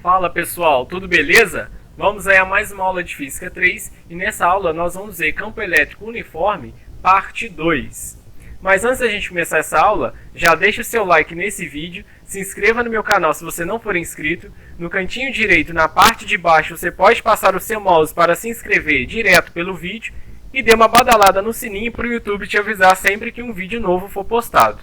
Fala pessoal, tudo beleza? Vamos aí a mais uma aula de Física 3 e nessa aula nós vamos ver campo elétrico uniforme, parte 2. Mas antes da gente começar essa aula, já deixa o seu like nesse vídeo, se inscreva no meu canal se você não for inscrito, no cantinho direito, na parte de baixo, você pode passar o seu mouse para se inscrever direto pelo vídeo e dê uma badalada no sininho para o YouTube te avisar sempre que um vídeo novo for postado.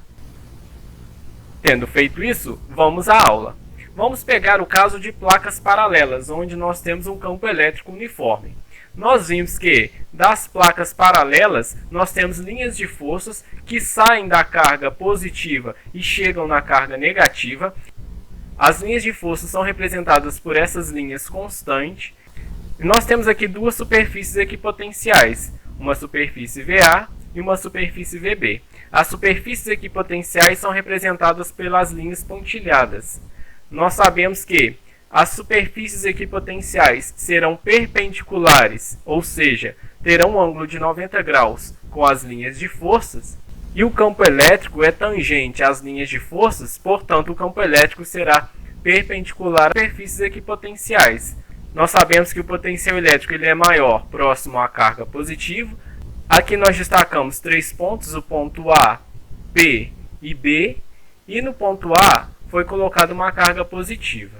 Tendo feito isso, vamos à aula. Vamos pegar o caso de placas paralelas, onde nós temos um campo elétrico uniforme. Nós vimos que das placas paralelas, nós temos linhas de forças que saem da carga positiva e chegam na carga negativa. As linhas de força são representadas por essas linhas constantes. E nós temos aqui duas superfícies equipotenciais, uma superfície VA e uma superfície VB. As superfícies equipotenciais são representadas pelas linhas pontilhadas. Nós sabemos que as superfícies equipotenciais serão perpendiculares, ou seja, terão um ângulo de 90 graus com as linhas de forças, e o campo elétrico é tangente às linhas de forças, portanto o campo elétrico será perpendicular às superfícies equipotenciais. Nós sabemos que o potencial elétrico ele é maior próximo à carga positiva. Aqui nós destacamos três pontos, o ponto A, P e B, e no ponto A foi colocada uma carga positiva.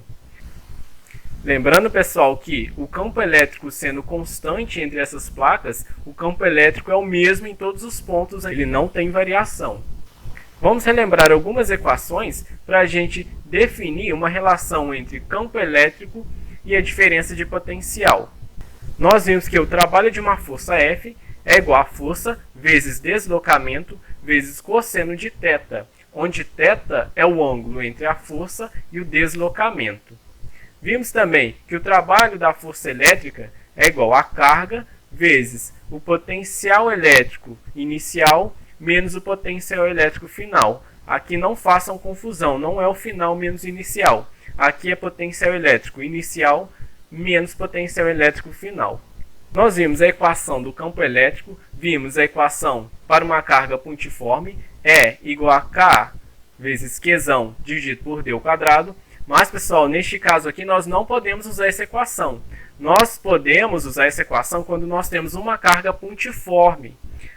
Lembrando, pessoal, que o campo elétrico sendo constante entre essas placas, o campo elétrico é o mesmo em todos os pontos, ele não tem variação. Vamos relembrar algumas equações para a gente definir uma relação entre campo elétrico e a diferença de potencial. Nós vimos que o trabalho de uma força F é igual a força vezes deslocamento vezes cosseno de θ, onde θ é o ângulo entre a força e o deslocamento. Vimos também que o trabalho da força elétrica é igual a carga vezes o potencial elétrico inicial menos o potencial elétrico final. Aqui não façam confusão, não é o final menos o inicial. Aqui é potencial elétrico inicial menos potencial elétrico final. Nós vimos a equação do campo elétrico, vimos a equação para uma carga pontiforme, E igual a K vezes Qzão dividido por D ao quadrado. Mas, pessoal, neste caso aqui nós não podemos usar essa equação. Nós podemos usar essa equação quando nós temos uma carga pontiforme.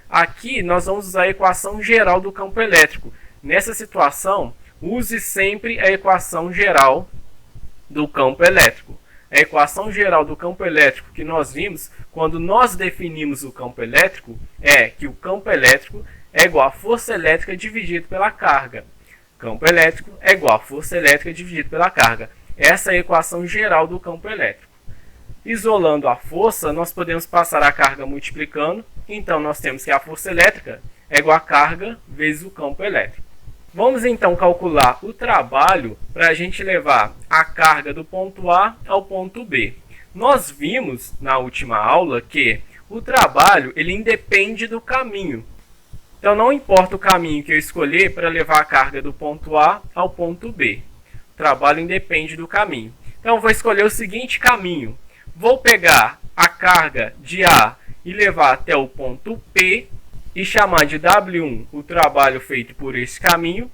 Aqui nós vamos usar a equação geral do campo elétrico. Nessa situação, use sempre a equação geral do campo elétrico. A equação geral do campo elétrico que nós vimos quando nós definimos o campo elétrico é que o campo elétrico é igual a força elétrica dividido pela carga. Campo elétrico é igual a força elétrica dividido pela carga. Essa é a equação geral do campo elétrico. Isolando a força, nós podemos passar a carga multiplicando. Então, nós temos que a força elétrica é igual a carga vezes o campo elétrico. Vamos então calcular o trabalho para a gente levar a carga do ponto A ao ponto B. Nós vimos na última aula que o trabalho ele independe do caminho. Então não importa o caminho que eu escolher para levar a carga do ponto A ao ponto B. O trabalho independe do caminho. Então eu vou escolher o seguinte caminho. Vou pegar a carga de A e levar até o ponto P e chamar de W1 o trabalho feito por esse caminho.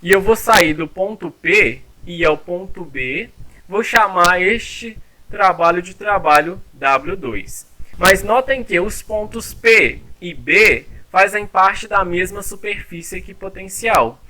E eu vou sair do ponto P e ir ao ponto B. Vou chamar este trabalho de trabalho W2. Mas notem que os pontos P e B fazem parte da mesma superfície equipotencial.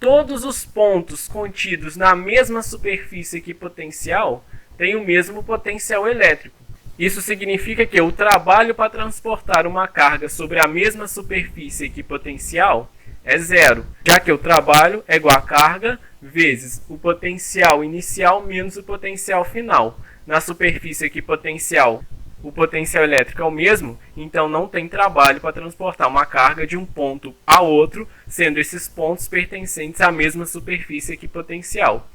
Todos os pontos contidos na mesma superfície equipotencial têm o mesmo potencial elétrico. Isso significa que o trabalho para transportar uma carga sobre a mesma superfície equipotencial é zero, já que o trabalho é igual a carga vezes o potencial inicial menos o potencial final. Na superfície equipotencial, o potencial elétrico é o mesmo, então não tem trabalho para transportar uma carga de um ponto a outro, sendo esses pontos pertencentes à mesma superfície equipotencial.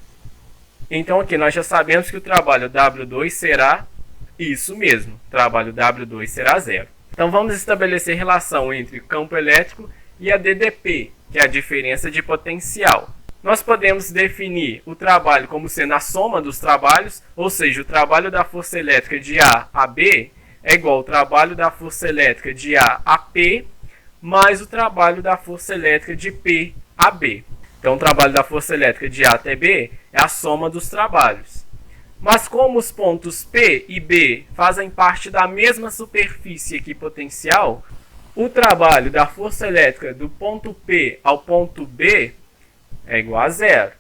Então aqui nós já sabemos que o trabalho W2 será isso mesmo, trabalho W2 será zero. Então vamos estabelecer relação entre o campo elétrico e a DDP, que é a diferença de potencial. Nós podemos definir o trabalho como sendo a soma dos trabalhos, ou seja, o trabalho da força elétrica de A a B é igual ao trabalho da força elétrica de A a P, mais o trabalho da força elétrica de P a B. Então, o trabalho da força elétrica de A até B é a soma dos trabalhos. Mas como os pontos P e B fazem parte da mesma superfície equipotencial, o trabalho da força elétrica do ponto P ao ponto B é igual a zero.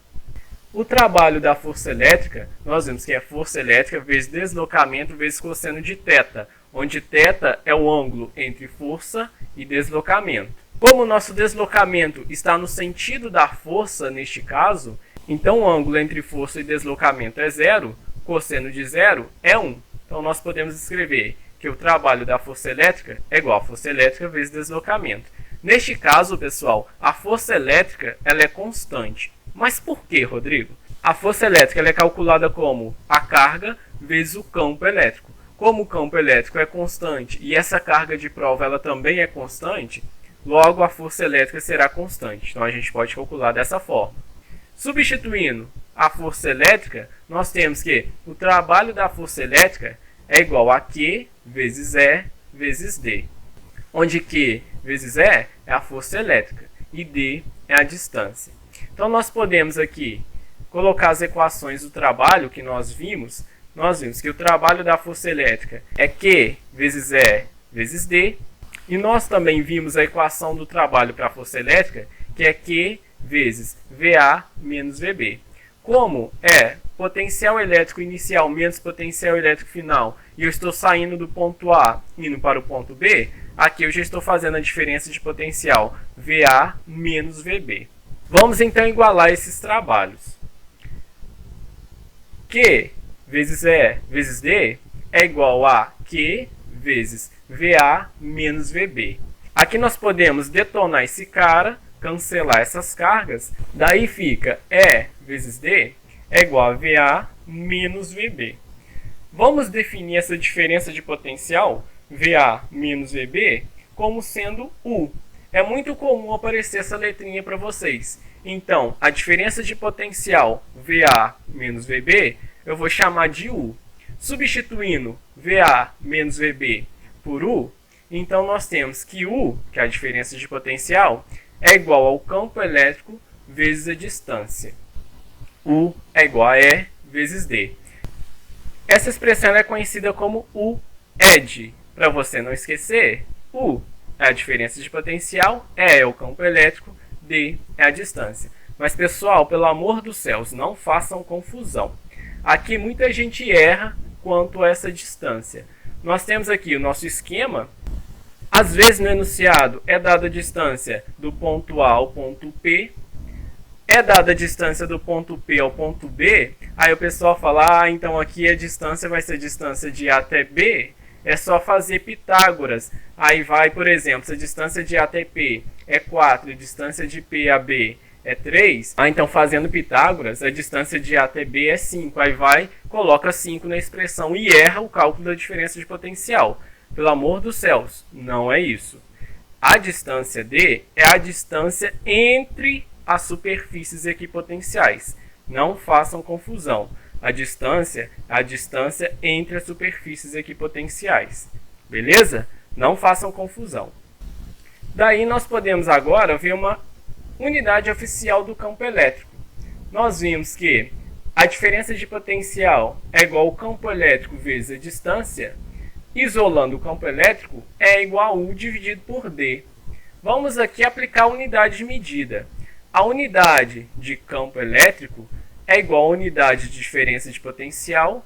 O trabalho da força elétrica, nós vimos que é força elétrica vezes deslocamento vezes cosseno de θ, onde θ é o ângulo entre força e deslocamento. Como o nosso deslocamento está no sentido da força neste caso, então o ângulo entre força e deslocamento é zero, cosseno de zero é 1. Então nós podemos escrever que o trabalho da força elétrica é igual a força elétrica vezes deslocamento. Neste caso, pessoal, a força elétrica ela é constante. Mas por que, Rodrigo? A força elétrica ela é calculada como a carga vezes o campo elétrico. Como o campo elétrico é constante e essa carga de prova ela também é constante, logo a força elétrica será constante. Então a gente pode calcular dessa forma. Substituindo a força elétrica, nós temos que o trabalho da força elétrica é igual a Q vezes E vezes D. Onde Q vezes E é a força elétrica e D é a distância. Então nós podemos aqui colocar as equações do trabalho que nós vimos. Nós vimos que o trabalho da força elétrica é Q vezes E vezes D. E nós também vimos a equação do trabalho para a força elétrica, que é Q vezes VA menos VB. Como é potencial elétrico inicial menos potencial elétrico final, e eu estou saindo do ponto A indo para o ponto B, aqui eu já estou fazendo a diferença de potencial VA menos VB. Vamos então igualar esses trabalhos. Q vezes E vezes D é igual a Q vezes VA menos VB. Aqui nós podemos detonar esse cara, cancelar essas cargas, daí fica E vezes D é igual a VA menos VB. Vamos definir essa diferença de potencial, VA menos VB, como sendo U. É muito comum aparecer essa letrinha para vocês. Então, a diferença de potencial VA menos VB, eu vou chamar de U. Substituindo VA menos VB por U, então nós temos que U, que é a diferença de potencial, é igual ao campo elétrico vezes a distância. U é igual a E vezes D. Essa expressão é conhecida como U-ED. Para você não esquecer, U é a diferença de potencial, E é o campo elétrico, D é a distância. Mas pessoal, pelo amor dos céus, não façam confusão. Aqui muita gente erra quanto a essa distância. Nós temos aqui o nosso esquema. Às vezes no enunciado é dada a distância do ponto A ao ponto P. É dada a distância do ponto P ao ponto B. Aí o pessoal fala, então aqui a distância vai ser a distância de A até B. É só fazer Pitágoras. Aí vai, por exemplo, se a distância de A até P é 4 e a distância de P a B é 3. Então fazendo Pitágoras, a distância de A até B é 5. Aí vai, coloca 5 na expressão e erra o cálculo da diferença de potencial. Pelo amor dos céus, não é isso. A distância D é a distância entre as superfícies equipotenciais. Não façam confusão. A distância é a distância entre as superfícies equipotenciais. Beleza? Não façam confusão. Daí nós podemos agora ver uma unidade oficial do campo elétrico. Nós vimos que a diferença de potencial é igual ao campo elétrico vezes a distância. Isolando o campo elétrico é igual a U dividido por D. Vamos aqui aplicar a unidade de medida. A unidade de campo elétrico é igual a unidade de diferença de potencial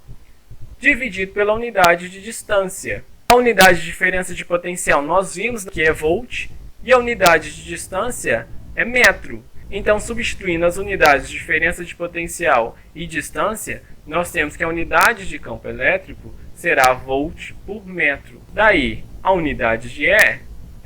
dividido pela unidade de distância. A unidade de diferença de potencial nós vimos que é volt e a unidade de distância é metro. Então, substituindo as unidades de diferença de potencial e distância, nós temos que a unidade de campo elétrico será volt por metro. Daí, a unidade de E é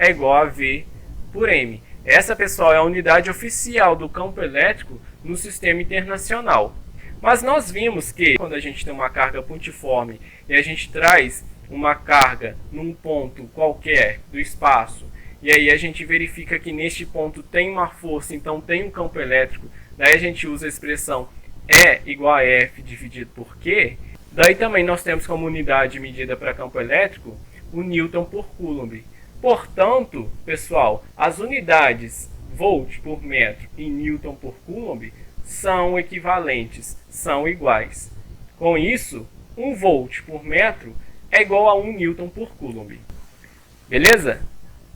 igual a V por M. Essa, pessoal, é a unidade oficial do campo elétrico no sistema internacional. Mas nós vimos que quando a gente tem uma carga pontiforme e a gente traz uma carga num ponto qualquer do espaço, e aí a gente verifica que neste ponto tem uma força, então tem um campo elétrico, daí a gente usa a expressão E igual a F dividido por Q. Daí também nós temos como unidade medida para campo elétrico o Newton por Coulomb. Portanto, pessoal, as unidades volt por metro e newton por coulomb são equivalentes, são iguais. Com isso, 1 volt por metro é igual a 1 newton por coulomb. Beleza?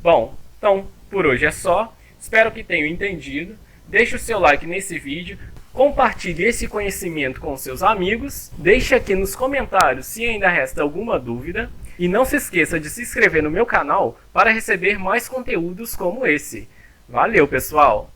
Bom, então por hoje é só. Espero que tenham entendido. Deixe o seu like nesse vídeo. Compartilhe esse conhecimento com seus amigos. Deixe aqui nos comentários se ainda resta alguma dúvida. E não se esqueça de se inscrever no meu canal para receber mais conteúdos como esse. Valeu, pessoal!